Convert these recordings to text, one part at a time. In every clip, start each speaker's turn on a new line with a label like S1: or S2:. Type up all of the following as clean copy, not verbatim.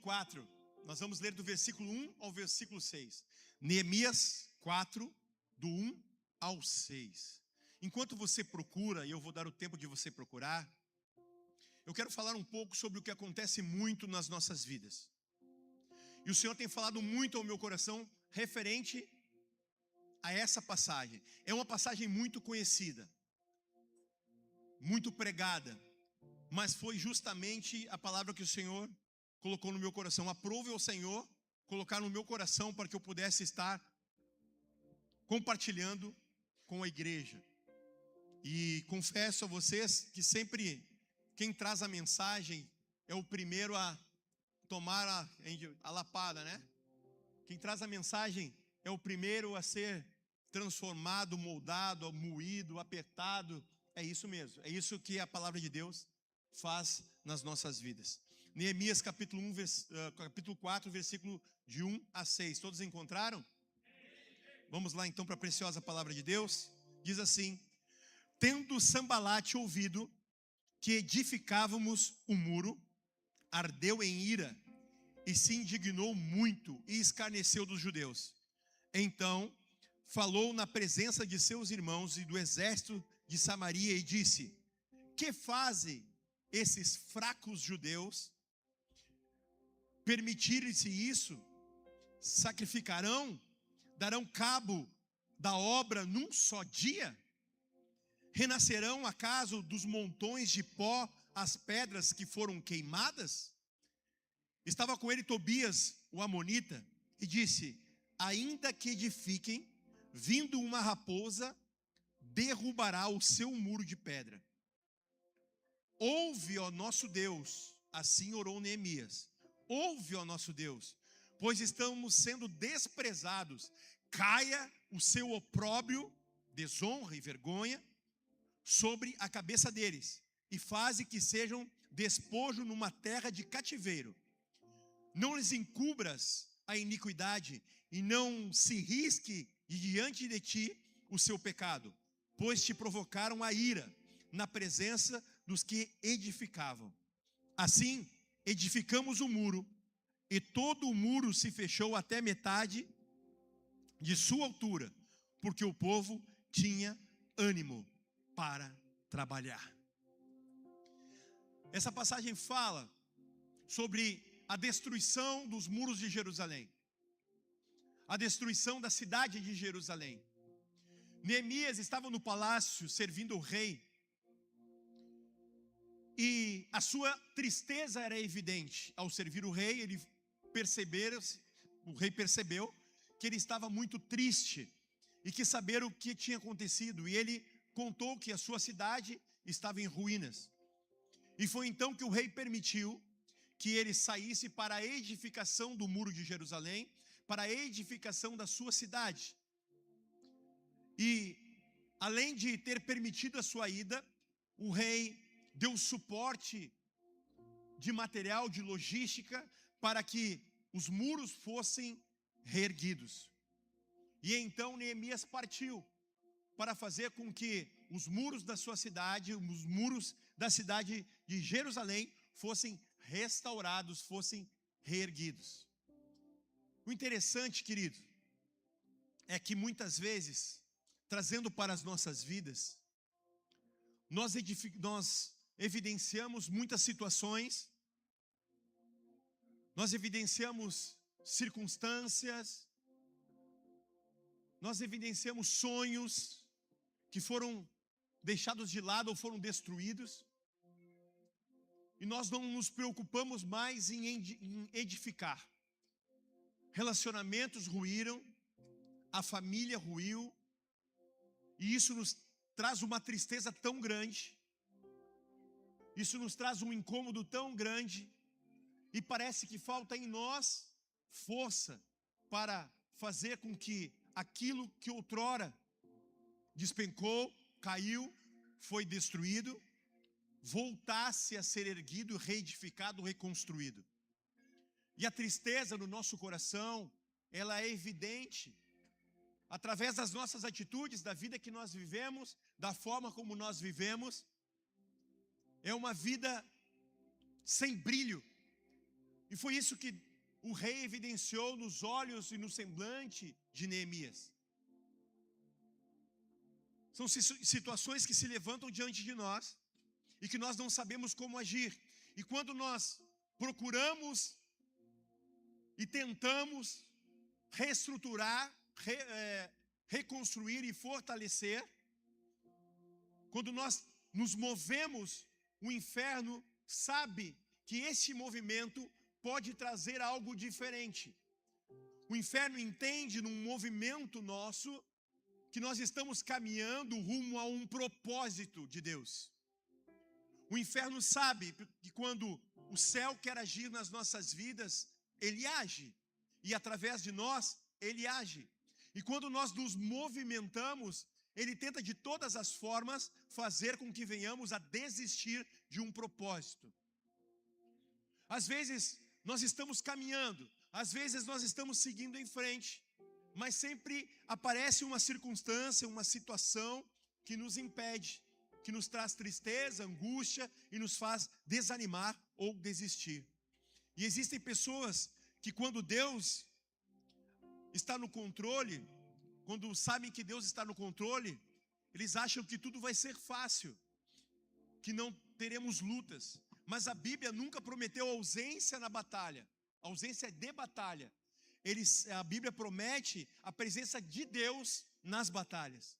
S1: 4. Nós vamos ler do versículo 1 ao versículo 6. Neemias 4, do 1 ao 6. Enquanto você procura, e eu vou dar o tempo de você procurar, eu quero falar um pouco sobre o que acontece muito nas nossas vidas. E o Senhor tem falado muito ao meu coração referente a essa passagem. É uma passagem muito conhecida, muito pregada, mas foi justamente a palavra que o Senhor colocou no meu coração. Aprove ao Senhor colocar no meu coração para que eu pudesse estar compartilhando com a igreja. E confesso a vocês que sempre quem traz a mensagem é o primeiro a tomar a lapada, né? Quem traz a mensagem é o primeiro a ser transformado, moldado, moído, apertado. É isso mesmo, é isso que a palavra de Deus faz nas nossas vidas. Neemias capítulo 4, versículo de 1 a 6. Todos encontraram? Vamos lá então para a preciosa palavra de Deus. Diz assim: tendo Sambalate ouvido que edificávamos o muro, ardeu em ira e se indignou muito e escarneceu dos judeus. Então falou na presença de seus irmãos e do exército de Samaria e disse: que fazem esses fracos judeus? Permitirem-se isso? Sacrificarão? Darão cabo da obra num só dia? Renascerão acaso dos montões de pó as pedras que foram queimadas? Estava com ele Tobias, o amonita, e disse: ainda que edifiquem, vindo uma raposa, derrubará o seu muro de pedra. Ouve, ó nosso Deus, assim orou Neemias. Ouve, ó nosso Deus, pois estamos sendo desprezados. Caia o seu opróbrio, desonra e vergonha sobre a cabeça deles, e faze que sejam despojo numa terra de cativeiro. Não lhes encubras a iniquidade, e não se risque diante de ti o seu pecado, pois te provocaram a ira na presença dos que edificavam. Assim, edificamos o muro, e todo o muro se fechou até metade de sua altura, porque o povo tinha ânimo para trabalhar. Essa passagem fala sobre a destruição dos muros de Jerusalém, a destruição da cidade de Jerusalém. Neemias estava no palácio servindo o rei, e a sua tristeza era evidente. Ao servir o rei, o rei percebeu que ele estava muito triste e quis saber o que tinha acontecido, e ele contou que a sua cidade estava em ruínas. E foi então que o rei permitiu que ele saísse para a edificação do muro de Jerusalém, para a edificação da sua cidade. E além de ter permitido a sua ida, o rei deu suporte de material, de logística, para que os muros fossem reerguidos. E então Neemias partiu para fazer com que os muros da sua cidade, os muros da cidade de Jerusalém fossem restaurados, fossem reerguidos. O interessante, querido, é que muitas vezes, trazendo para as nossas vidas, nós evidenciamos muitas situações, nós evidenciamos circunstâncias, nós evidenciamos sonhos que foram deixados de lado ou foram destruídos, e nós não nos preocupamos mais em edificar. Relacionamentos ruíram, a família ruiu, e isso nos traz uma tristeza tão grande, isso nos traz um incômodo tão grande, e parece que falta em nós força para fazer com que aquilo que outrora despencou, caiu, foi destruído, voltasse a ser erguido, reedificado, reconstruído. E a tristeza no nosso coração, ela é evidente através das nossas atitudes, da vida que nós vivemos, da forma como nós vivemos. É uma vida sem brilho, E foi isso que o rei evidenciou nos olhos e no semblante de Neemias. São situações que se levantam diante de nós e que nós não sabemos como agir. E quando nós procuramos e tentamos reestruturar, reconstruir e fortalecer, quando nós nos movemos, o inferno sabe que esse movimento pode trazer algo diferente. O inferno entende num movimento nosso que nós estamos caminhando rumo a um propósito de Deus. O inferno sabe que quando o céu quer agir nas nossas vidas, ele age. E através de nós, ele age. E quando nós nos movimentamos, ele tenta de todas as formas fazer com que venhamos a desistir de um propósito. Às vezes nós estamos caminhando, às vezes nós estamos seguindo em frente, mas sempre aparece uma circunstância, uma situação que nos impede, que nos traz tristeza, angústia e nos faz desanimar ou desistir. E existem pessoas que quando Deus está no controle, quando sabem que Deus está no controle, eles acham que tudo vai ser fácil, que não teremos lutas. Mas a Bíblia nunca prometeu ausência na batalha, ausência de batalha. A Bíblia promete a presença de Deus nas batalhas.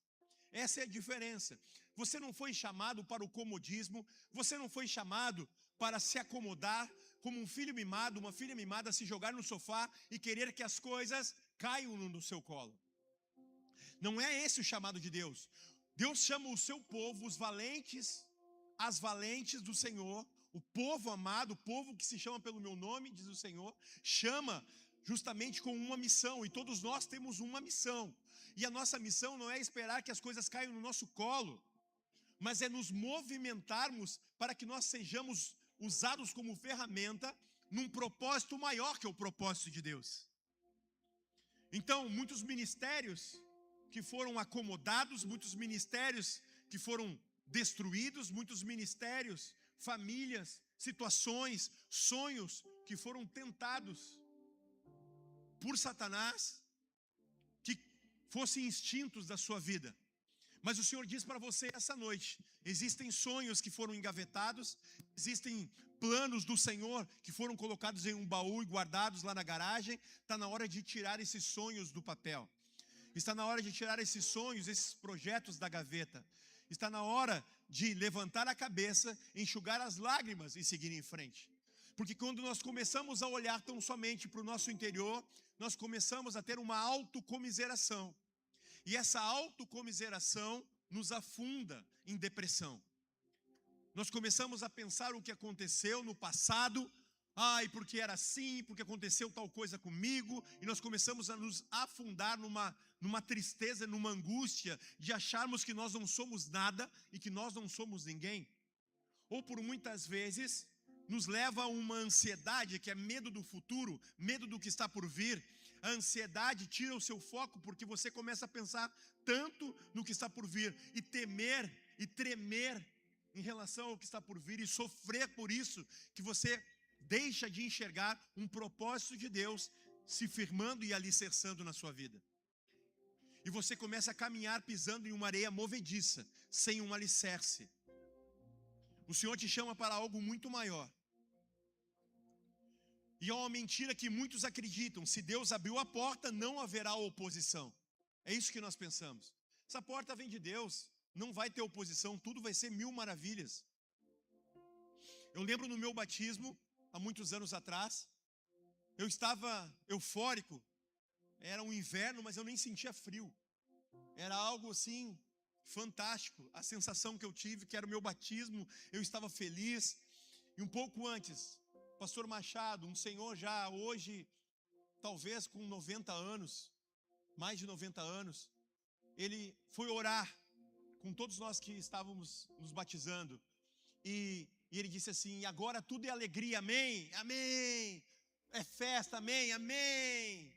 S1: Essa é a diferença. Você não foi chamado para o comodismo, você não foi chamado para se acomodar, como um filho mimado, uma filha mimada, se jogar no sofá e querer que as coisas caiam no seu colo. Não é esse o chamado de Deus. Deus chama o seu povo, os valentes, as valentes do Senhor, o povo amado, o povo que se chama pelo meu nome, diz o Senhor, chama justamente com uma missão, e todos nós temos uma missão. E a nossa missão não é esperar que as coisas caiam no nosso colo, mas é nos movimentarmos para que nós sejamos usados como ferramenta num propósito maior que o propósito de Deus. Então, muitos ministérios que foram acomodados, muitos ministérios que foram destruídos, muitos ministérios, famílias, situações, sonhos que foram tentados por Satanás, que fossem instintos da sua vida. Mas o Senhor diz para você essa noite, existem sonhos que foram engavetados, existem planos do Senhor que foram colocados em um baú e guardados lá na garagem. Está na hora de tirar esses sonhos do papel. Está na hora de tirar esses sonhos, esses projetos da gaveta. Está na hora de levantar a cabeça, enxugar as lágrimas e seguir em frente. Porque quando nós começamos a olhar tão somente para o nosso interior, nós começamos a ter uma autocomiseração. E essa autocomiseração nos afunda em depressão. Nós começamos a pensar o que aconteceu no passado. Ai, porque era assim, porque aconteceu tal coisa comigo. E nós começamos a nos afundar numa tristeza, numa angústia de acharmos que nós não somos nada e que nós não somos ninguém. Ou por muitas vezes nos leva a uma ansiedade que é medo do futuro, medo do que está por vir. A ansiedade tira o seu foco porque você começa a pensar tanto no que está por vir e temer e tremer em relação ao que está por vir e sofrer por isso, que você deixa de enxergar um propósito de Deus se firmando e alicerçando na sua vida. E você começa a caminhar pisando em uma areia movediça, sem um alicerce. O Senhor te chama para algo muito maior. E é uma mentira que muitos acreditam: se Deus abriu a porta, não haverá oposição. É isso que nós pensamos. Essa porta vem de Deus, não vai ter oposição, tudo vai ser mil maravilhas. Eu lembro no meu batismo, há muitos anos atrás, eu estava eufórico. Era um inverno, mas eu nem sentia frio. Era algo assim fantástico. A sensação que eu tive, que era o meu batismo, eu estava feliz. E um pouco antes, pastor Machado, um senhor já hoje, talvez com 90 anos, mais de 90 anos, ele foi orar com todos nós que estávamos nos batizando. E ele disse assim: agora tudo é alegria, amém, amém, é festa, amém, amém.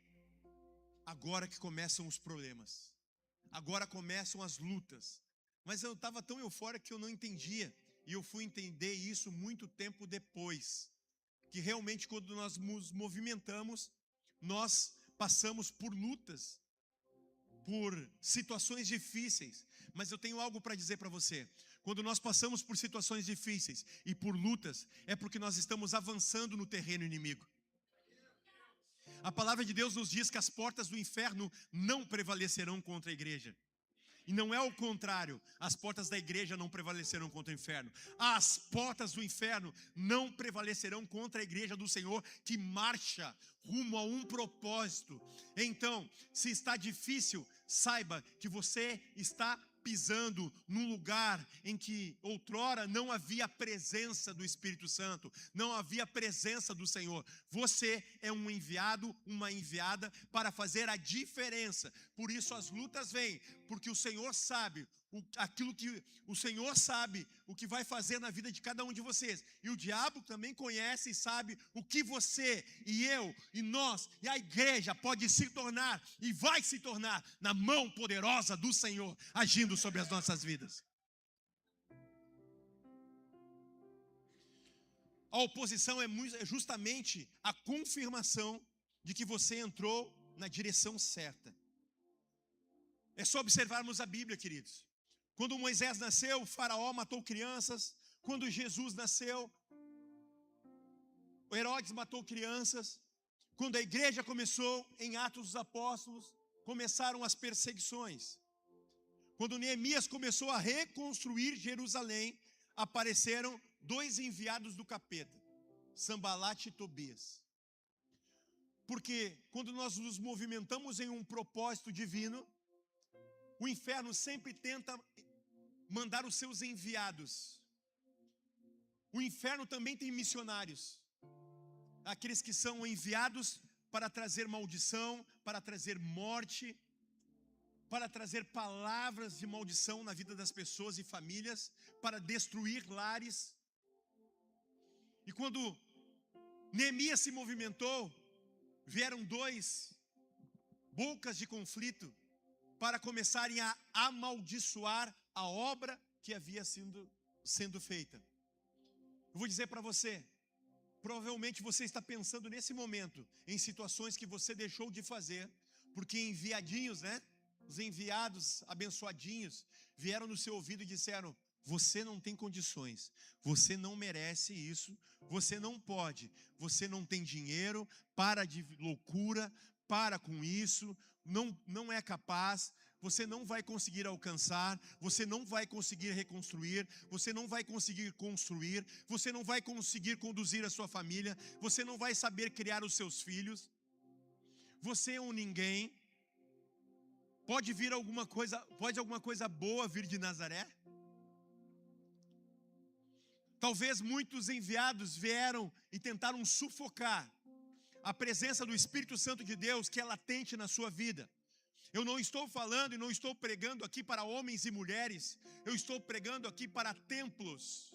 S1: Agora que começam os problemas, agora começam as lutas. Mas eu estava tão eufórico que eu não entendia, e eu fui entender isso muito tempo depois, que realmente quando nós nos movimentamos, nós passamos por lutas, por situações difíceis. Mas eu tenho algo para dizer para você. Quando nós passamos por situações difíceis e por lutas, é porque nós estamos avançando no terreno inimigo. A palavra de Deus nos diz que as portas do inferno não prevalecerão contra a igreja. E não é o contrário, as portas da igreja não prevalecerão contra o inferno. As portas do inferno não prevalecerão contra a igreja do Senhor, que marcha rumo a um propósito. Então, se está difícil, saiba que você está pisando num lugar em que outrora não havia presença do Espírito Santo, não havia presença do Senhor. Você é um enviado, uma enviada para fazer a diferença. Por isso as lutas vêm, porque o Senhor sabe aquilo que o Senhor sabe, o que vai fazer na vida de cada um de vocês. E o diabo também conhece e sabe o que você e eu e nós e a igreja pode se tornar e vai se tornar na mão poderosa do Senhor, agindo sobre as nossas vidas. A oposição é justamente a confirmação de que você entrou na direção certa. É só observarmos a Bíblia, queridos. Quando Moisés nasceu, o faraó matou crianças. Quando Jesus nasceu, Herodes matou crianças. Quando a igreja começou, em Atos dos Apóstolos, começaram as perseguições. Quando Neemias começou a reconstruir Jerusalém, apareceram 2 enviados do capeta, Sambalate e Tobias. Porque quando nós nos movimentamos em um propósito divino, o inferno sempre tenta mandar os seus enviados. O inferno também tem missionários, aqueles que são enviados para trazer maldição, para trazer morte, para trazer palavras de maldição na vida das pessoas e famílias, para destruir lares. E quando Neemias se movimentou, vieram 2 bocas de conflito para começarem a amaldiçoar a obra que havia sendo feita. Eu vou dizer para você, provavelmente você está pensando nesse momento em situações que você deixou de fazer, porque enviadinhos, os enviados abençoadinhos vieram no seu ouvido e disseram: você não tem condições, você não merece isso, você não pode, você não tem dinheiro, para de loucura, para com isso, não é capaz, você não vai conseguir alcançar, você não vai conseguir reconstruir, você não vai conseguir construir, você não vai conseguir conduzir a sua família, você não vai saber criar os seus filhos, você é um ninguém. Pode alguma coisa boa vir de Nazaré? Talvez muitos enviados vieram e tentaram sufocar a presença do Espírito Santo de Deus que é latente na sua vida. Eu não estou falando e não estou pregando aqui para homens e mulheres, eu estou pregando aqui para templos.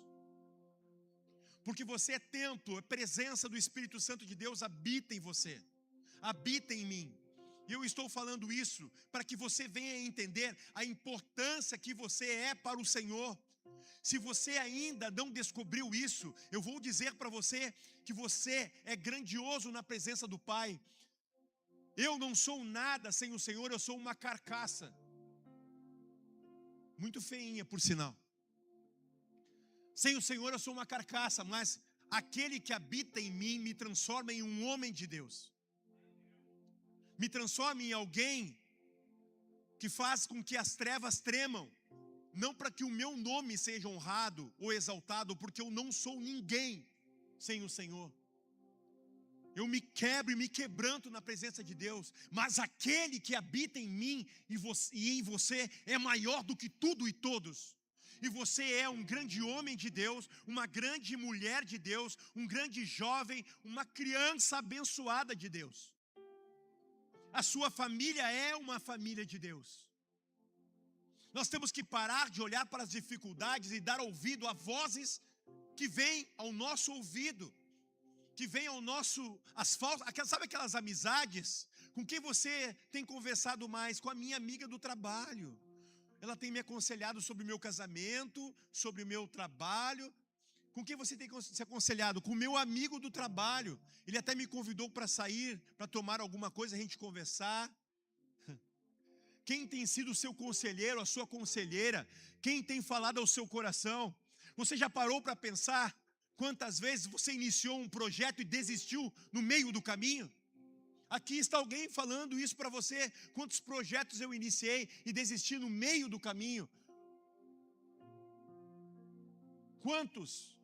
S1: Porque você é templo, a presença do Espírito Santo de Deus habita em você, habita em mim. E eu estou falando isso para que você venha entender a importância que você é para o Senhor. Se você ainda não descobriu isso, eu vou dizer para você que você é grandioso na presença do Pai. Eu não sou nada sem o Senhor, eu sou uma carcaça. Muito feinha, por sinal. Sem o Senhor eu sou uma carcaça, mas aquele que habita em mim me transforma em um homem de Deus. Me transforma em alguém que faz com que as trevas tremam. Não para que o meu nome seja honrado ou exaltado, porque eu não sou ninguém sem o Senhor. Eu me quebro e me quebranto na presença de Deus, mas aquele que habita em mim e em você é maior do que tudo e todos. E você é um grande homem de Deus, uma grande mulher de Deus, um grande jovem, uma criança abençoada de Deus. A sua família é uma família de Deus. Nós temos que parar de olhar para as dificuldades e dar ouvido a vozes que vêm ao nosso ouvido, que vêm ao nosso, sabe aquelas amizades com quem você tem conversado mais? Com a minha amiga do trabalho. Ela tem me aconselhado sobre o meu casamento, sobre o meu trabalho. Com quem você tem se aconselhado? Com o meu amigo do trabalho. Ele até me convidou para sair, para tomar alguma coisa, a gente conversar. Quem tem sido o seu conselheiro, a sua conselheira? Quem tem falado ao seu coração? Você já parou para pensar quantas vezes você iniciou um projeto e desistiu no meio do caminho? Aqui está alguém falando isso para você. Quantos projetos eu iniciei e desisti no meio do caminho? Quantos?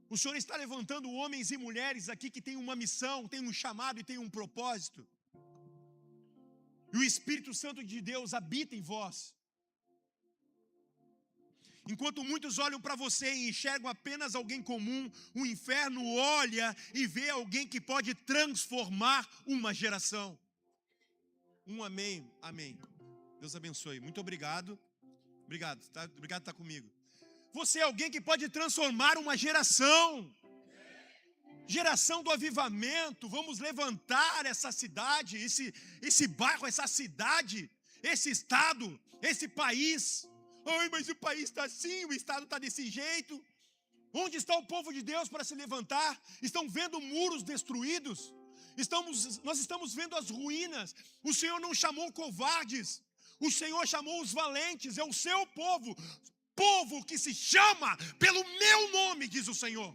S1: O Senhor está levantando homens e mulheres aqui que têm uma missão, têm um chamado e têm um propósito. E o Espírito Santo de Deus habita em vós. Enquanto muitos olham para você e enxergam apenas alguém comum, o inferno olha e vê alguém que pode transformar uma geração. Um amém, amém. Deus abençoe. Muito obrigado. Obrigado por estar comigo. Você é alguém que pode transformar uma geração. Geração do avivamento. Vamos levantar essa cidade, esse bairro, essa cidade, esse estado, esse país. Ai, mas o país está assim, o estado está desse jeito. Onde está o povo de Deus para se levantar? Estão vendo muros destruídos? Nós estamos vendo as ruínas. O Senhor não chamou covardes. O Senhor chamou os valentes. É o seu povo. Povo que se chama pelo meu nome, diz o Senhor.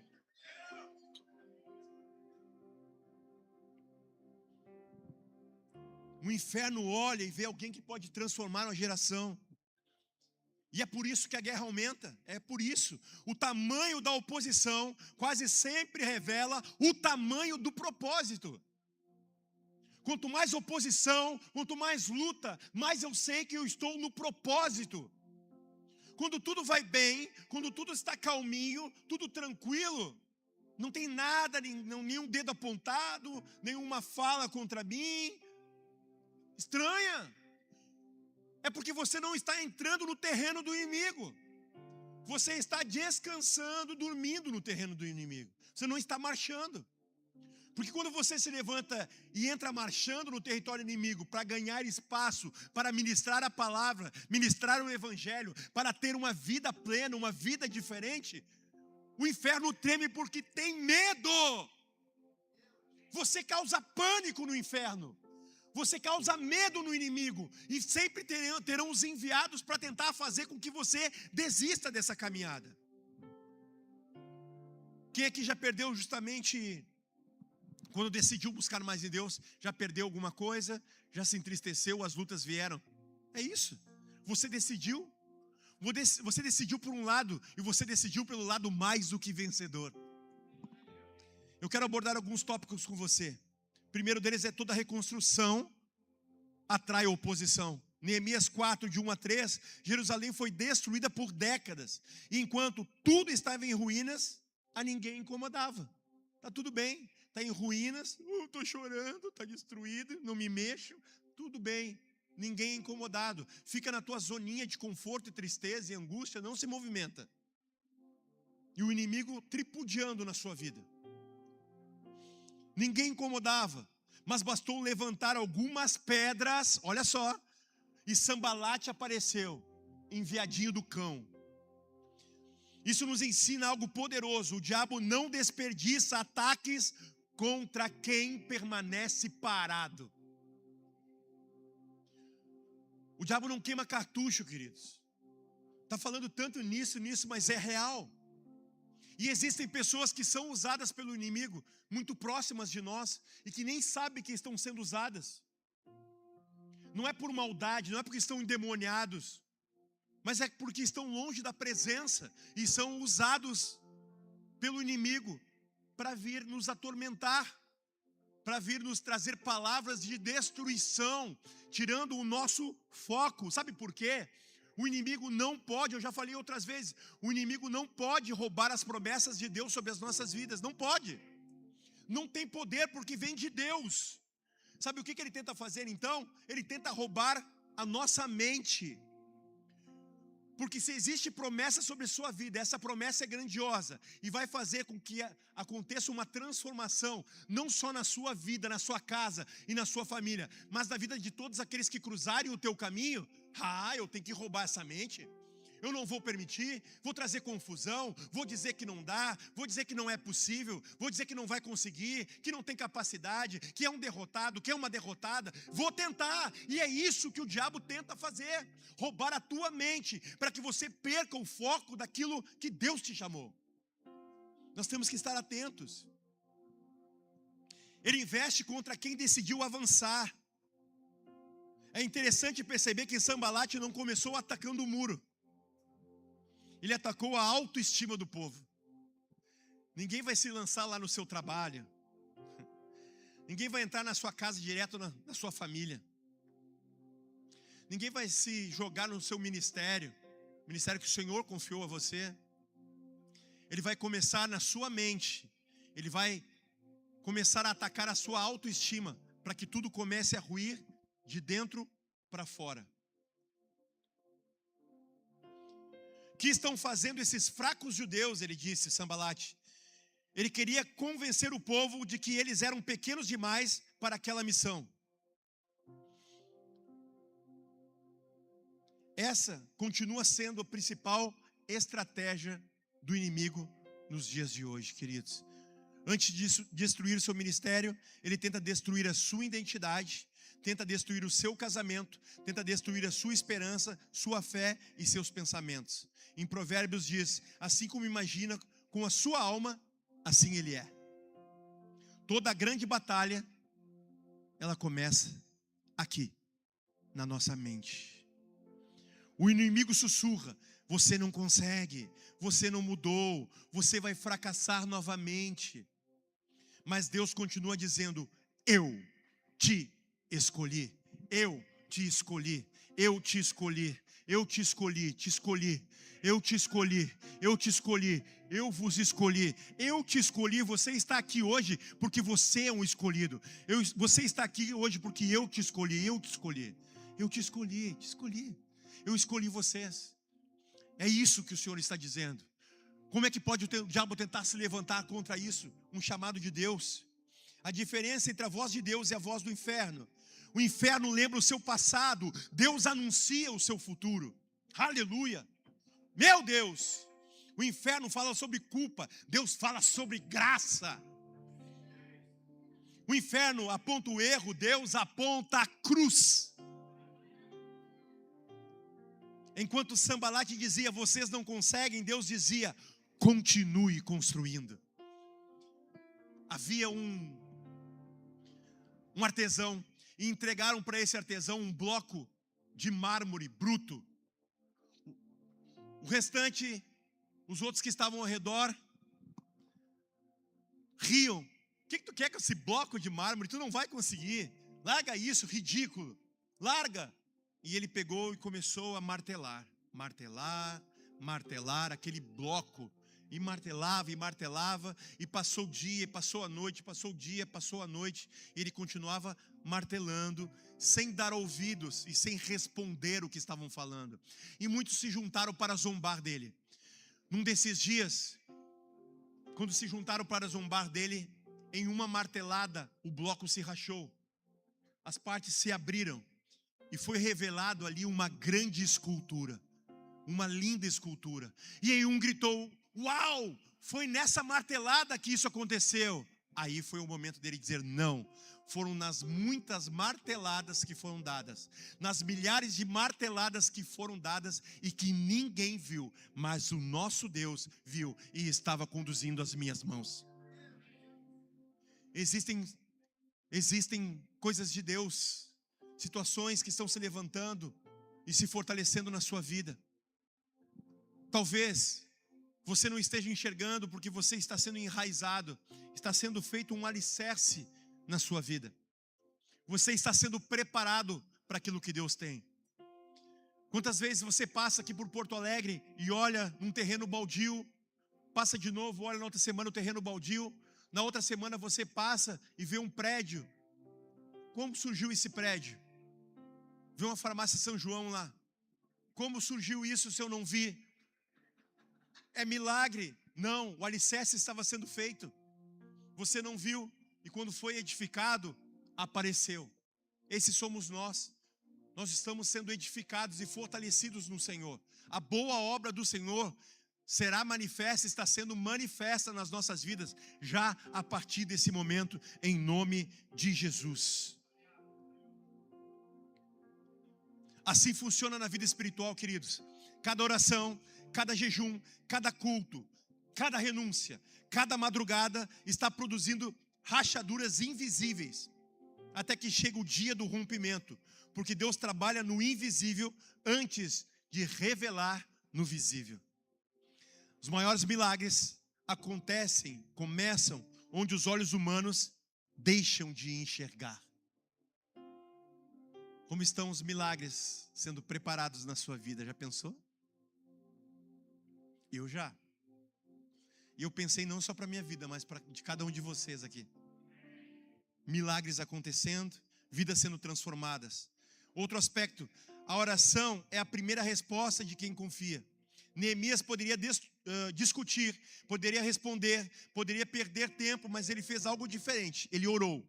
S1: O inferno olha e vê alguém que pode transformar uma geração. E é por isso que a guerra aumenta, é por isso. O tamanho da oposição quase sempre revela o tamanho do propósito. Quanto mais oposição, quanto mais luta, mais eu sei que eu estou no propósito. Quando tudo vai bem, quando tudo está calminho, tudo tranquilo, não tem nada, nenhum dedo apontado, nenhuma fala contra mim. Estranha. É porque você não está entrando no terreno do inimigo. Você está descansando, dormindo no terreno do inimigo. Você não está marchando. Porque quando você se levanta e entra marchando no território inimigo para ganhar espaço, para ministrar a palavra, ministrar o evangelho, para ter uma vida plena, uma vida diferente, o inferno treme porque tem medo. Você causa pânico no inferno. Você causa medo no inimigo. E sempre terão os enviados para tentar fazer com que você desista dessa caminhada. Quem aqui já perdeu justamente quando decidiu buscar mais em Deus? Já perdeu alguma coisa? Já se entristeceu? As lutas vieram? É isso. Você decidiu. Você decidiu por um lado. E você decidiu pelo lado mais do que vencedor. Eu quero abordar alguns tópicos com você. O primeiro deles é toda reconstrução atrai oposição. Neemias 4, de 1 a 3, Jerusalém foi destruída por décadas. E enquanto tudo estava em ruínas, a ninguém incomodava. Está tudo bem, está em ruínas, estou chorando, está destruído, não me mexo, tudo bem. Ninguém é incomodado. Fica na tua zoninha de conforto e tristeza e angústia, não se movimenta. E o inimigo tripudiando na sua vida. Ninguém incomodava, mas bastou levantar algumas pedras, olha só, e Sambalate apareceu, enviadinho do cão. Isso nos ensina algo poderoso. O diabo não desperdiça ataques contra quem permanece parado. O diabo não queima cartucho, queridos. Está falando tanto nisso, mas é real. E existem pessoas que são usadas pelo inimigo, muito próximas de nós, e que nem sabem que estão sendo usadas. Não é por maldade, não é porque estão endemoniados, mas é porque estão longe da presença, e são usados pelo inimigo para vir nos atormentar, para vir nos trazer palavras de destruição, tirando o nosso foco. Sabe por quê? O inimigo não pode, eu já falei outras vezes, o inimigo não pode roubar as promessas de Deus sobre as nossas vidas, não pode. Não tem poder porque vem de Deus. Sabe o que ele tenta fazer então? Ele tenta roubar a nossa mente. Porque se existe promessa sobre sua vida, essa promessa é grandiosa e vai fazer com que aconteça uma transformação, não só na sua vida, na sua casa e na sua família, mas na vida de todos aqueles que cruzarem o teu caminho. Eu tenho que roubar essa mente, eu não vou permitir, vou trazer confusão, vou dizer que não dá, vou dizer que não é possível, vou dizer que não vai conseguir, que não tem capacidade, que é um derrotado, que é uma derrotada. Vou tentar, e é isso que o diabo tenta fazer: roubar a tua mente, para que você perca o foco daquilo que Deus te chamou. Nós temos que estar atentos. Ele investe contra quem decidiu avançar. É interessante perceber que Sambalate não começou atacando o muro. Ele atacou a autoestima do povo. Ninguém vai se lançar lá no seu trabalho. Ninguém vai entrar na sua casa direto na sua família. Ninguém vai se jogar no seu ministério. Ministério que o Senhor confiou a você. Ele vai começar na sua mente. Ele vai começar a atacar a sua autoestima, para que tudo comece a ruir de dentro para fora. O que estão fazendo esses fracos judeus? Ele disse, Sambalate. Ele queria convencer o povo de que eles eram pequenos demais para aquela missão. Essa continua sendo a principal estratégia do inimigo nos dias de hoje, queridos. Antes de destruir seu ministério, ele tenta destruir a sua identidade, tenta destruir o seu casamento, tenta destruir a sua esperança, sua fé e seus pensamentos. Em Provérbios diz: assim como imagina com a sua alma, assim ele é. Toda a grande batalha, ela começa aqui, na nossa mente. O inimigo sussurra: você não consegue, você não mudou, você vai fracassar novamente. Mas Deus continua dizendo: eu te escolhi, eu te escolhi, eu te escolhi, eu te escolhi, te escolhi, eu te escolhi, eu te escolhi, eu vos escolhi, eu te escolhi. Você está aqui hoje porque você é um escolhido. Você está aqui hoje porque eu te escolhi, eu te escolhi, eu te escolhi, te escolhi, eu escolhi vocês. É isso que o Senhor está dizendo. Como é que pode o diabo tentar se levantar contra isso? Um chamado de Deus. A diferença entre a voz de Deus e a voz do inferno: o inferno lembra o seu passado, Deus anuncia o seu futuro. Aleluia! Meu Deus! O inferno fala sobre culpa, Deus fala sobre graça. O inferno aponta o erro, Deus aponta a cruz. Enquanto Sambalate dizia: vocês não conseguem, Deus dizia: continue construindo. Havia um artesão, e entregaram para esse artesão um bloco de mármore bruto. O restante, os outros que estavam ao redor, riam: o que tu quer com esse bloco de mármore? Tu não vai conseguir, larga isso, ridículo, larga. E ele pegou e começou a martelar aquele bloco. E martelava, e passou o dia, passou a noite, passou o dia, passou a noite, e ele continuava martelando, sem dar ouvidos e sem responder o que estavam falando. E muitos se juntaram para zombar dele. Num desses dias, quando se juntaram para zombar dele, em uma martelada, o bloco se rachou, as partes se abriram, e foi revelado ali uma grande escultura, uma linda escultura. E aí um gritou: uau, foi nessa martelada que isso aconteceu. Aí foi o momento dele dizer: não, foram nas muitas marteladas que foram dadas, nas milhares de marteladas que foram dadas e que ninguém viu, mas o nosso Deus viu e estava conduzindo as minhas mãos. Existem coisas de Deus, situações que estão se levantando e se fortalecendo na sua vida. Talvez você não esteja enxergando porque você está sendo enraizado, está sendo feito um alicerce na sua vida. Você está sendo preparado para aquilo que Deus tem. Quantas vezes você passa aqui por Porto Alegre e olha num terreno baldio, passa de novo, olha na outra semana o terreno baldio, na outra semana você passa e vê um prédio. Como surgiu esse prédio? Vê uma farmácia São João lá. Como surgiu isso se eu não vi? É milagre? Não, o alicerce estava sendo feito. Você não viu, e quando foi edificado, apareceu. Esses somos nós. Nós estamos sendo edificados e fortalecidos no Senhor. A boa obra do Senhor será manifesta, está sendo manifesta nas nossas vidas, já a partir desse momento, em nome de Jesus. Assim funciona na vida espiritual, queridos. Cada oração, cada jejum, cada culto, cada renúncia, cada madrugada está produzindo rachaduras invisíveis, até que chega o dia do rompimento, porque Deus trabalha no invisível antes de revelar no visível. Os maiores milagres começam onde os olhos humanos deixam de enxergar. Como estão os milagres sendo preparados na sua vida? Já pensou? Eu já. E eu pensei não só para a minha vida, mas de cada um de vocês aqui. Milagres acontecendo, vidas sendo transformadas. Outro aspecto, a oração é a primeira resposta de quem confia. Neemias poderia discutir, poderia responder, poderia perder tempo, mas ele fez algo diferente, ele orou.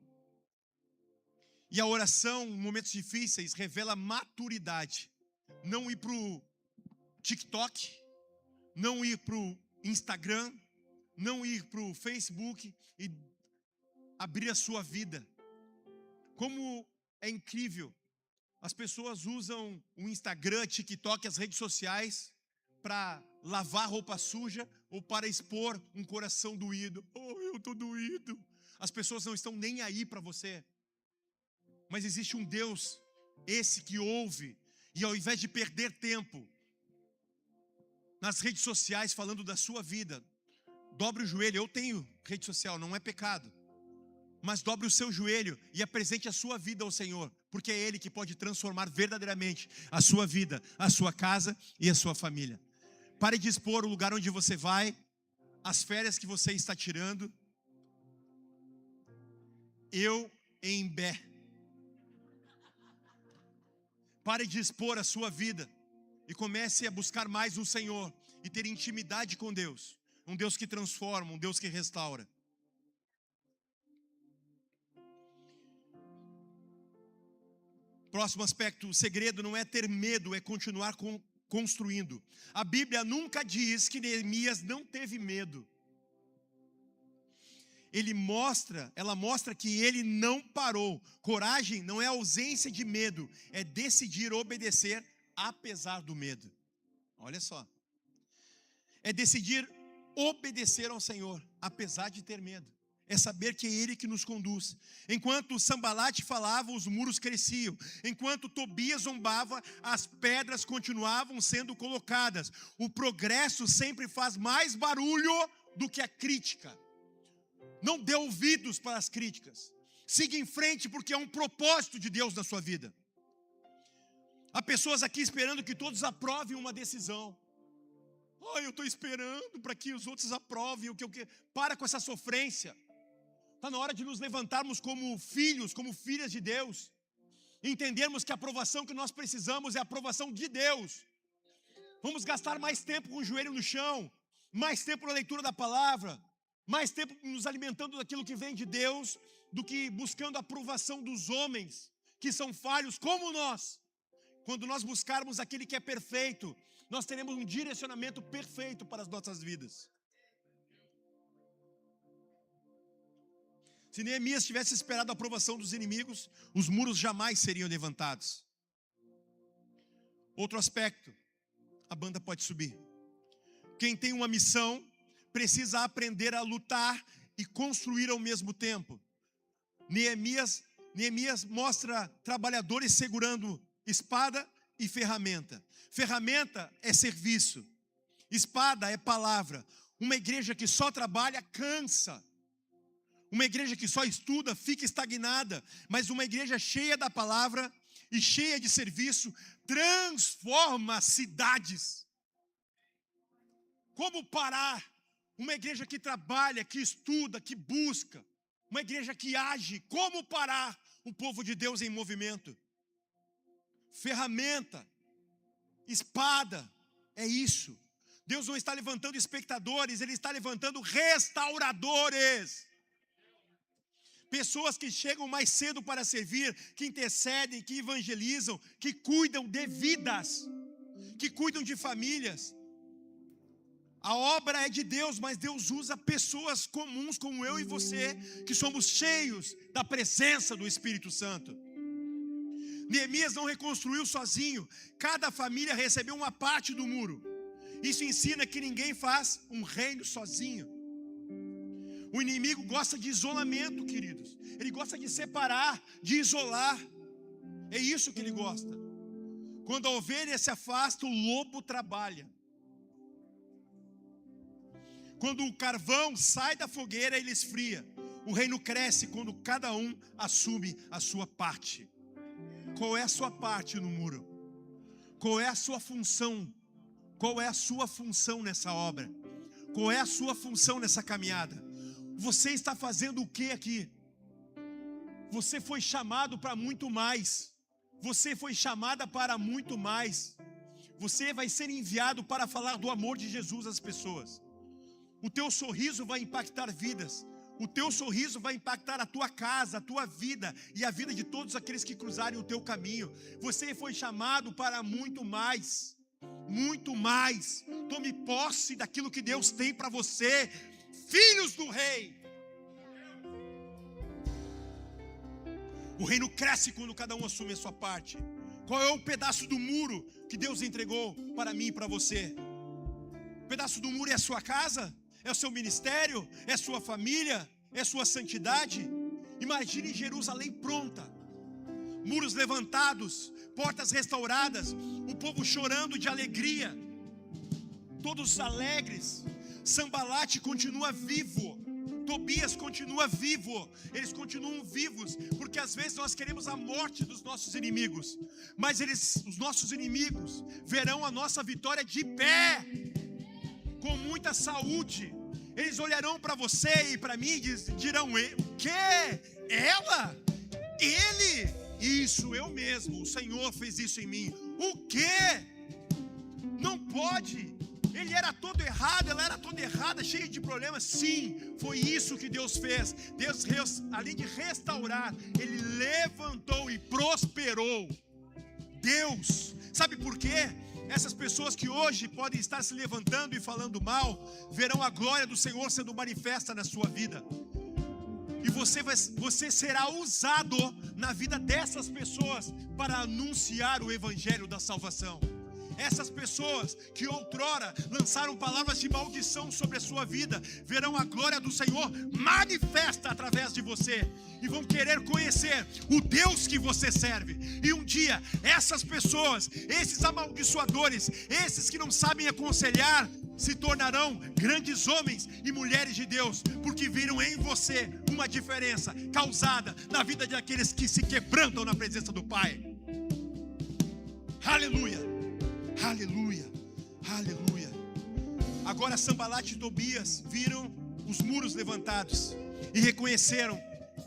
S1: E a oração, em momentos difíceis, revela maturidade. Não ir para o TikTok, não ir para o Instagram, não ir para o Facebook e abrir a sua vida. Como é incrível, as pessoas usam o Instagram, TikTok, as redes sociais, para lavar roupa suja ou para expor um coração doído. Oh, eu estou doído. As pessoas não estão nem aí para você. Mas existe um Deus, esse que ouve, e ao invés de perder tempo nas redes sociais falando da sua vida, dobre o joelho. Eu tenho rede social, não é pecado, mas dobre o seu joelho e apresente a sua vida ao Senhor, porque é Ele que pode transformar verdadeiramente a sua vida, a sua casa e a sua família. Pare de expor o lugar onde você vai, as férias que você está tirando. Eu em Bé. Pare de expor a sua vida e comece a buscar mais o Senhor e ter intimidade com Deus. Um Deus que transforma, um Deus que restaura. Próximo aspecto, o segredo não é ter medo, é continuar construindo. A Bíblia nunca diz que Neemias não teve medo. Ela mostra que ele não parou. Coragem não é ausência de medo, é decidir obedecer apesar do medo. Olha só. É decidir obedecer ao Senhor, apesar de ter medo. É saber que é Ele que nos conduz. Enquanto Sambalate falava, os muros cresciam. Enquanto Tobias zombava, as pedras continuavam sendo colocadas. O progresso sempre faz mais barulho do que a crítica. Não dê ouvidos para as críticas. Siga em frente, porque é um propósito de Deus na sua vida. Há pessoas aqui esperando que todos aprovem uma decisão. Oh, eu estou esperando para que os outros aprovem o que eu quero. Para com essa sofrência. Está na hora de nos levantarmos como filhos, como filhas de Deus. Entendermos que a aprovação que nós precisamos é a aprovação de Deus. Vamos gastar mais tempo com o joelho no chão, mais tempo na leitura da palavra, mais tempo nos alimentando daquilo que vem de Deus, do que buscando a aprovação dos homens, que são falhos como nós. Quando nós buscarmos aquele que é perfeito, nós teremos um direcionamento perfeito para as nossas vidas. Se Neemias tivesse esperado a aprovação dos inimigos, os muros jamais seriam levantados. Outro aspecto, a banda pode subir. Quem tem uma missão precisa aprender a lutar e construir ao mesmo tempo. Neemias mostra trabalhadores segurando espada e ferramenta. Ferramenta é serviço. Espada é palavra. Uma igreja que só trabalha cansa. Uma igreja que só estuda fica estagnada. Mas uma igreja cheia da palavra e cheia de serviço transforma cidades. Como parar uma igreja que trabalha, que estuda, que busca? Uma igreja que age. Como parar o povo de Deus em movimento? Ferramenta, espada, é isso. Deus não está levantando espectadores, Ele está levantando restauradores. Pessoas que chegam mais cedo para servir, que intercedem, que evangelizam, que cuidam de vidas. que cuidam de famílias. A obra é de Deus, mas Deus usa pessoas comuns como eu e você, que somos cheios da presença do Espírito Santo. Neemias não reconstruiu sozinho, cada família recebeu uma parte do muro. Isso ensina que ninguém faz um reino sozinho. O inimigo gosta de isolamento, queridos. Ele gosta de separar, de isolar. É isso que ele gosta. Quando a ovelha se afasta, o lobo trabalha. Quando o carvão sai da fogueira, ele esfria. O reino cresce quando cada um assume a sua parte. Qual é a sua parte no muro? Qual é a sua função? Qual é a sua função nessa obra? Qual é a sua função nessa caminhada? Você está fazendo o que aqui? Você foi chamado para muito mais. Você foi chamada para muito mais. Você vai ser enviado para falar do amor de Jesus às pessoas. O teu sorriso vai impactar vidas. O teu sorriso vai impactar a tua casa, a tua vida e a vida de todos aqueles que cruzarem o teu caminho. Você foi chamado para muito mais. Muito mais. Tome posse daquilo que Deus tem para você. Filhos do Rei. O reino cresce quando cada um assume a sua parte. Qual é o pedaço do muro que Deus entregou para mim e para você? O pedaço do muro é a sua casa? É o seu ministério? É a sua família? É a sua santidade? Imagine Jerusalém pronta, muros levantados, portas restauradas, o povo chorando de alegria, todos alegres. Sanbalate continua vivo, Tobias continua vivo, eles continuam vivos, porque às vezes nós queremos a morte dos nossos inimigos, mas os nossos inimigos verão a nossa vitória de pé, com muita saúde. Eles olharão para você e para mim e dirão: o quê? Ela? Ele? Isso, eu mesmo, o Senhor fez isso em mim. O quê? Não pode. Ele era todo errado, ela era toda errada, cheia de problemas. Sim, foi isso que Deus fez. Deus, além de restaurar, Ele levantou e prosperou. Deus, sabe por quê? Essas pessoas que hoje podem estar se levantando e falando mal, verão a glória do Senhor sendo manifesta na sua vida. E você será usado na vida dessas pessoas para anunciar o evangelho da salvação. Essas pessoas que outrora lançaram palavras de maldição sobre a sua vida, verão a glória do Senhor manifesta através de você. E vão querer conhecer o Deus que você serve. E um dia, essas pessoas, esses amaldiçoadores, esses que não sabem aconselhar, se tornarão grandes homens e mulheres de Deus, porque viram em você uma diferença causada na vida daqueles que se quebrantam na presença do Pai. Aleluia! Aleluia, aleluia. Agora Sanbalate e Tobias viram os muros levantados e reconheceram: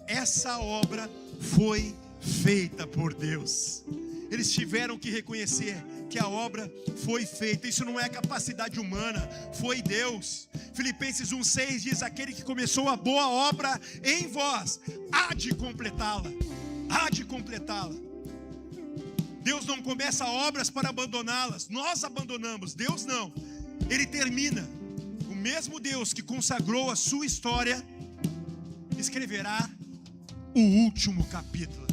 S1: essa obra foi feita por Deus. Eles tiveram que reconhecer que a obra foi feita. Isso não é capacidade humana, foi Deus. Filipenses 1,6 diz: aquele que começou a boa obra em vós há de completá-la. Há de completá-la. Deus não começa obras para abandoná-las. Nós abandonamos, Deus não. Ele termina. O mesmo Deus que consagrou a sua história escreverá o último capítulo.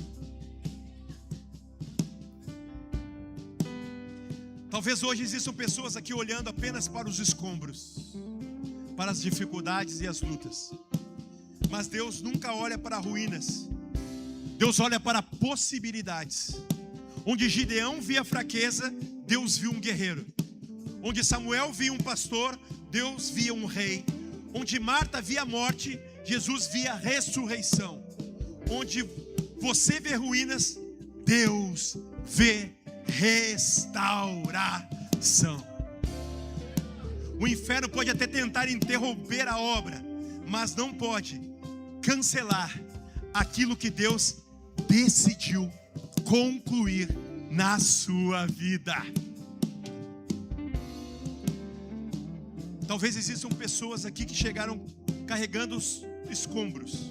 S1: Talvez hoje existam pessoas aqui olhando apenas para os escombros, para as dificuldades e as lutas. Mas Deus nunca olha para ruínas. Deus olha para possibilidades. Onde Gideão via fraqueza, Deus viu um guerreiro. Onde Samuel via um pastor, Deus via um rei. Onde Marta via morte, Jesus via ressurreição. Onde você vê ruínas, Deus vê restauração. O inferno pode até tentar interromper a obra, mas não pode cancelar aquilo que Deus decidiu concluir na sua vida. Talvez existam pessoas aqui que chegaram carregando os escombros.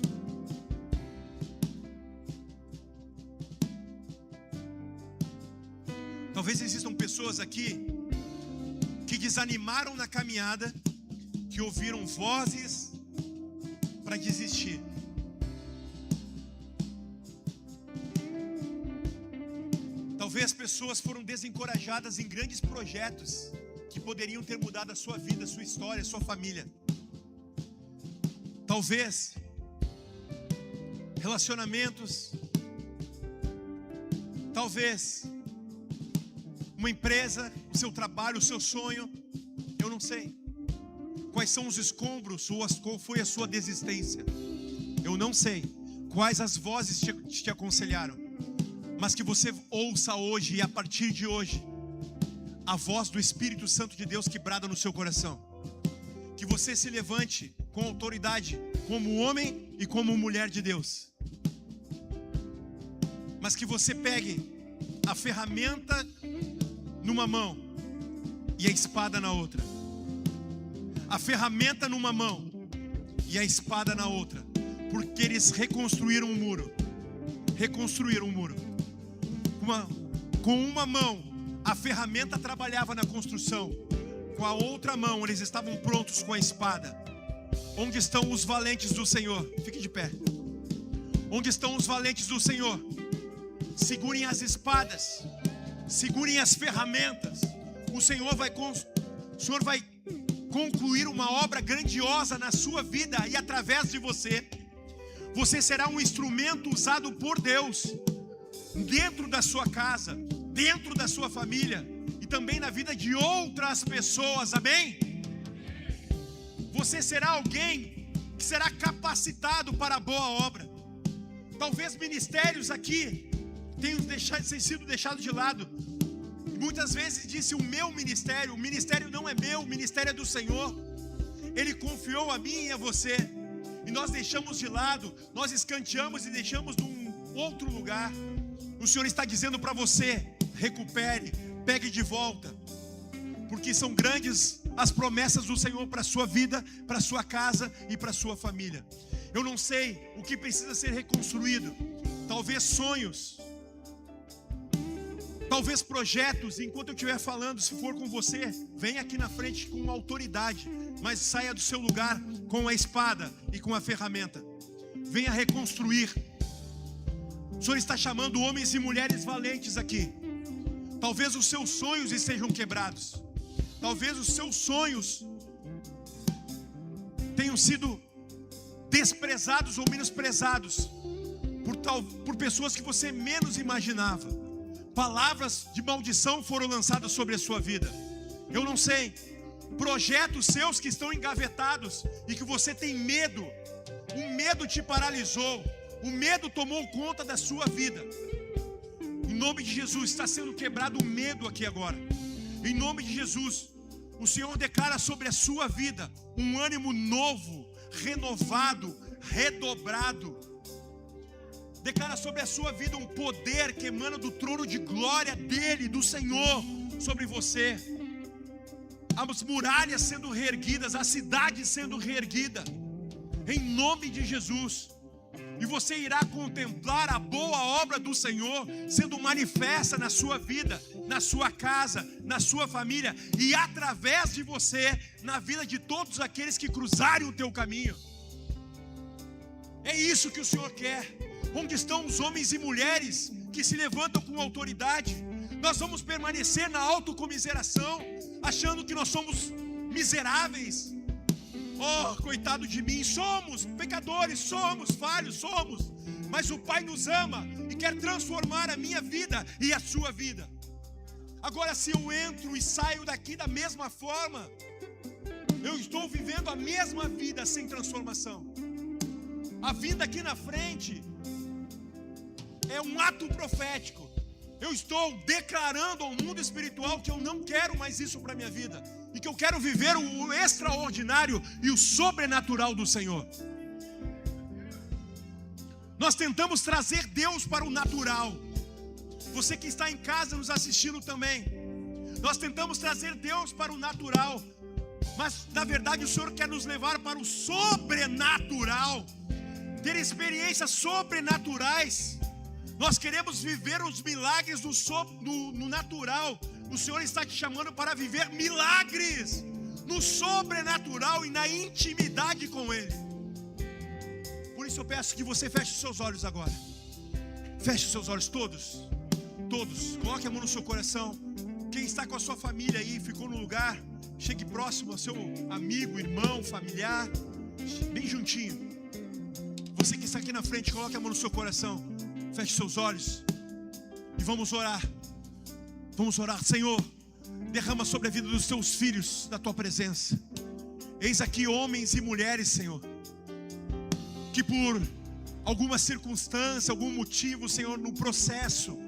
S1: Talvez existam pessoas aqui que desanimaram na caminhada, que ouviram vozes para desistir. Talvez pessoas foram desencorajadas em grandes projetos que poderiam ter mudado a sua vida, a sua história, a sua família. Talvez relacionamentos, talvez uma empresa, o seu trabalho, o seu sonho, eu não sei. Quais são os escombros, qual foi a sua desistência? Eu não sei. Quais as vozes te aconselharam? Mas que você ouça hoje e a partir de hoje a voz do Espírito Santo de Deus que brada no seu coração. Que você se levante com autoridade, como homem e como mulher de Deus. Mas que você pegue a ferramenta numa mão e a espada na outra. A ferramenta numa mão e a espada na outra. Porque eles reconstruíram um muro. Reconstruíram um muro. Com uma mão a ferramenta trabalhava na construção. Com a outra mão eles estavam prontos com a espada. Onde estão os valentes do Senhor? Fique de pé. Onde estão os valentes do Senhor? Segurem as espadas. Segurem as ferramentas. O Senhor vai concluir uma obra grandiosa na sua vida. E através de você, você será um instrumento usado por Deus dentro da sua casa, dentro da sua família e também na vida de outras pessoas, amém? Você será alguém que será capacitado para a boa obra. Talvez ministérios aqui tenham sido deixados de lado. Muitas vezes disse: o meu ministério, o ministério não é meu, o ministério é do Senhor. Ele confiou a mim e a você, e nós deixamos de lado, nós escanteamos e deixamos num outro lugar. O Senhor está dizendo para você: recupere, pegue de volta, porque são grandes as promessas do Senhor para a sua vida, para a sua casa e para a sua família. Eu não sei o que precisa ser reconstruído. Talvez sonhos, talvez projetos. Enquanto eu estiver falando, se for com você, venha aqui na frente com autoridade, mas saia do seu lugar com a espada e com a ferramenta. Venha reconstruir. O Senhor está chamando homens e mulheres valentes aqui. Talvez os seus sonhos estejam quebrados. Talvez os seus sonhos tenham sido desprezados ou menosprezados por pessoas que você menos imaginava. Palavras de maldição foram lançadas sobre a sua vida. Eu não sei. Projetos seus que estão engavetados e que você tem medo. O medo te paralisou. O medo tomou conta da sua vida. Em nome de Jesus, está sendo quebrado o medo aqui agora. Em nome de Jesus, o Senhor declara sobre a sua vida um ânimo novo, renovado, redobrado. Declara sobre a sua vida um poder que emana do trono de glória dele, do Senhor, sobre você. As muralhas sendo reerguidas, a cidade sendo reerguida, em nome de Jesus. E você irá contemplar a boa obra do Senhor sendo manifesta na sua vida, na sua casa, na sua família e através de você, na vida de todos aqueles que cruzarem o teu caminho. É isso que o Senhor quer. Onde estão os homens e mulheres que se levantam com autoridade? Nós vamos permanecer na autocomiseração, achando que nós somos miseráveis. Oh, coitado de mim, somos pecadores, somos falhos, somos. Mas o Pai nos ama e quer transformar a minha vida e a sua vida. Agora, se eu entro e saio daqui da mesma forma, eu estou vivendo a mesma vida sem transformação. A vida aqui na frente é um ato profético. Eu estou declarando ao mundo espiritual que eu não quero mais isso para a minha vida. E que eu quero viver o extraordinário e o sobrenatural do Senhor. Nós tentamos trazer Deus para o natural. Você que está em casa nos assistindo também. Nós tentamos trazer Deus para o natural. Mas na verdade o Senhor quer nos levar para o sobrenatural. Ter experiências sobrenaturais. Nós queremos viver os milagres no natural. O Senhor está te chamando para viver milagres no sobrenatural e na intimidade com Ele. Por isso eu peço que você feche os seus olhos agora. Feche os seus olhos todos. Todos. Coloque a mão no seu coração. Quem está com a sua família aí, ficou no lugar, chegue próximo ao seu amigo, irmão, familiar, bem juntinho. Você que está aqui na frente, coloque a mão no seu coração. Feche seus olhos e vamos orar. Vamos orar. Senhor, derrama sobre a vida dos teus filhos da tua presença. Eis aqui homens e mulheres, Senhor, que por alguma circunstância, algum motivo, Senhor, no processo,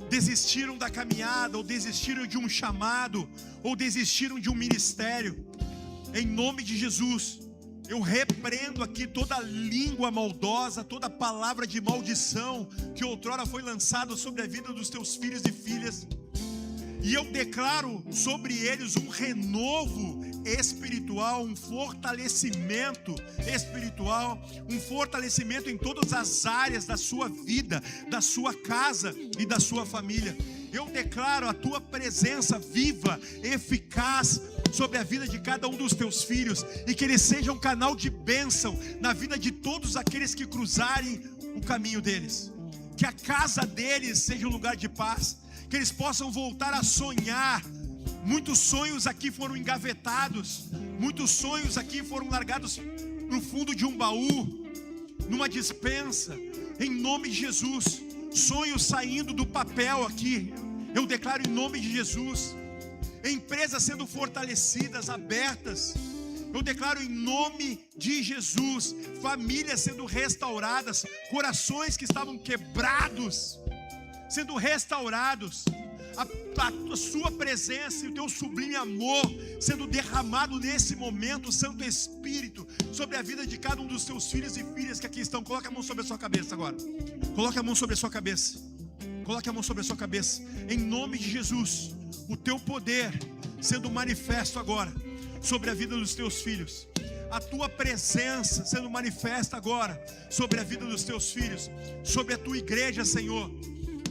S1: desistiram da caminhada, ou desistiram de um chamado, ou desistiram de um ministério. Em nome de Jesus, eu repreendo aqui toda língua maldosa, toda palavra de maldição que outrora foi lançada sobre a vida dos teus filhos e filhas. E eu declaro sobre eles um renovo espiritual, um fortalecimento espiritual, um fortalecimento em todas as áreas da sua vida, da sua casa e da sua família. Eu declaro a tua presença viva, eficaz sobre a vida de cada um dos teus filhos, e que eles sejam um canal de bênção na vida de todos aqueles que cruzarem o caminho deles. Que a casa deles seja um lugar de paz, que eles possam voltar a sonhar. Muitos sonhos aqui foram engavetados, muitos sonhos aqui foram largados no fundo de um baú, numa despensa. Em nome de Jesus, sonhos saindo do papel aqui, eu declaro em nome de Jesus. Empresas sendo fortalecidas, abertas, eu declaro em nome de Jesus. Famílias sendo restauradas, corações que estavam quebrados sendo restaurados, a sua presença e o teu sublime amor sendo derramado nesse momento, Santo Espírito, sobre a vida de cada um dos teus filhos e filhas que aqui estão. Coloque a mão sobre a sua cabeça agora. Coloque a mão sobre a sua cabeça. Coloque a mão sobre a sua cabeça. Em nome de Jesus, o teu poder sendo manifesto agora sobre a vida dos teus filhos. A tua presença sendo manifesta agora sobre a vida dos teus filhos, sobre a tua igreja, Senhor,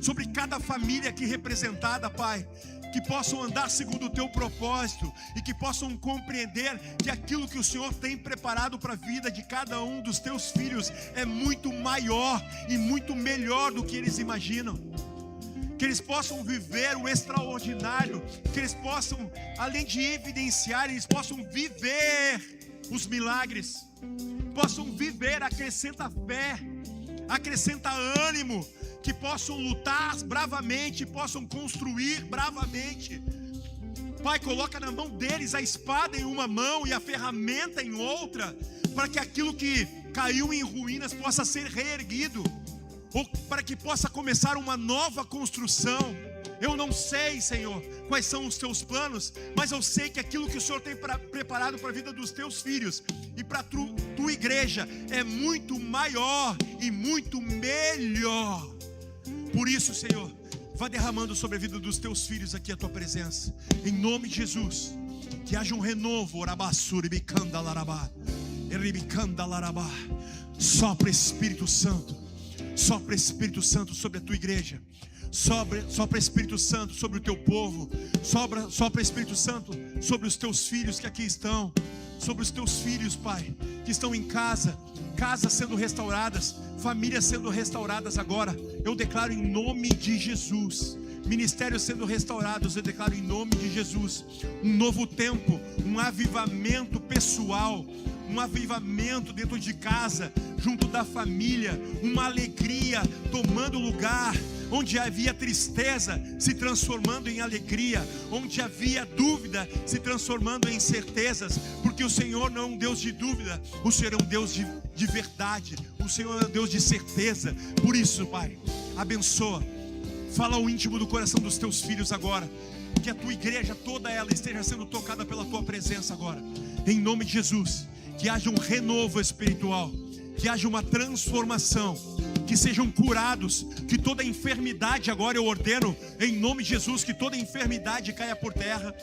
S1: sobre cada família aqui representada, Pai, que possam andar segundo o teu propósito e que possam compreender que aquilo que o Senhor tem preparado para a vida de cada um dos teus filhos é muito maior e muito melhor do que eles imaginam. Que eles possam viver o extraordinário, que eles possam, além de evidenciar, eles possam viver os milagres, possam viver, acrescenta fé, acrescenta ânimo, que possam lutar bravamente, possam construir bravamente. Pai, coloca na mão deles a espada em uma mão e a ferramenta em outra, para que aquilo que caiu em ruínas possa ser reerguido, ou para que possa começar uma nova construção. Eu não sei, Senhor, quais são os teus planos, mas eu sei que aquilo que o Senhor tem preparado para a vida dos teus filhos e para a tua igreja é muito maior e muito melhor. Por isso, Senhor, vá derramando sobre a vida dos teus filhos aqui a tua presença, em nome de Jesus. Que haja um renovo. Sopra Espírito Santo, sopra Espírito Santo sobre a tua igreja, sopra Espírito Santo sobre o teu povo, sopra Espírito Santo sobre os teus filhos que aqui estão, sobre os teus filhos, Pai, que estão em casa, casas sendo restauradas, famílias sendo restauradas agora. Eu declaro em nome de Jesus, ministérios sendo restaurados, eu declaro em nome de Jesus, um novo tempo, um avivamento pessoal, um avivamento dentro de casa, junto da família, uma alegria tomando lugar, onde havia tristeza se transformando em alegria, onde havia dúvida se transformando em certezas, porque o Senhor não é um Deus de dúvida, o Senhor é um Deus de verdade, o Senhor é um Deus de certeza. Por isso, Pai, abençoa, fala ao íntimo do coração dos teus filhos agora, que a tua igreja toda ela esteja sendo tocada pela tua presença agora, em nome de Jesus. Que haja um renovo espiritual, que haja uma transformação, que sejam curados, que toda enfermidade agora eu ordeno em nome de Jesus, que toda enfermidade caia por terra.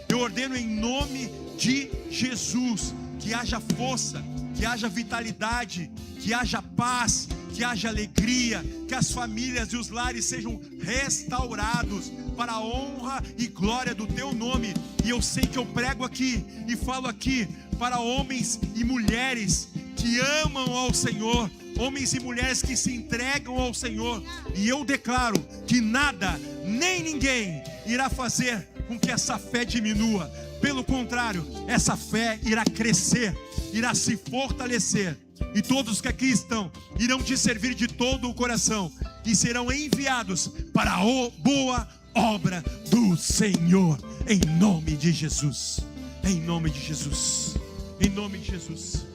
S1: Eu ordeno em nome de Jesus, que haja força, que haja vitalidade, que haja paz, que haja alegria, que as famílias e os lares sejam restaurados para a honra e glória do teu nome. E eu sei que eu prego aqui e falo aqui para homens e mulheres que amam ao Senhor, homens e mulheres que se entregam ao Senhor, e eu declaro que nada, nem ninguém irá fazer com que essa fé diminua. Pelo contrário, essa fé irá crescer, irá se fortalecer, e todos que aqui estão irão te servir de todo o coração e serão enviados para a boa obra do Senhor, em nome de Jesus, em nome de Jesus, em nome de Jesus.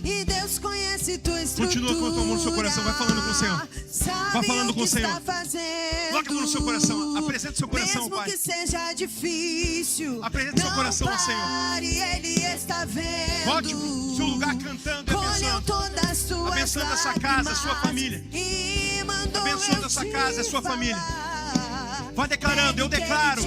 S2: E Deus conhece tua estrutura.
S1: Continua com o amor no seu coração, vai falando com o Senhor. Vai falando com o Senhor. Coloca a mão no seu coração, apresenta o seu coração ao Pai.
S2: Mesmo que seja difícil,
S1: apresenta o seu coração ao Senhor.
S2: Ele está vendo.
S1: Volte pro seu lugar cantando e abençoando. Abençoando essa casa, a sua família. Abençoando essa casa, a sua família. Vai declarando, eu declaro.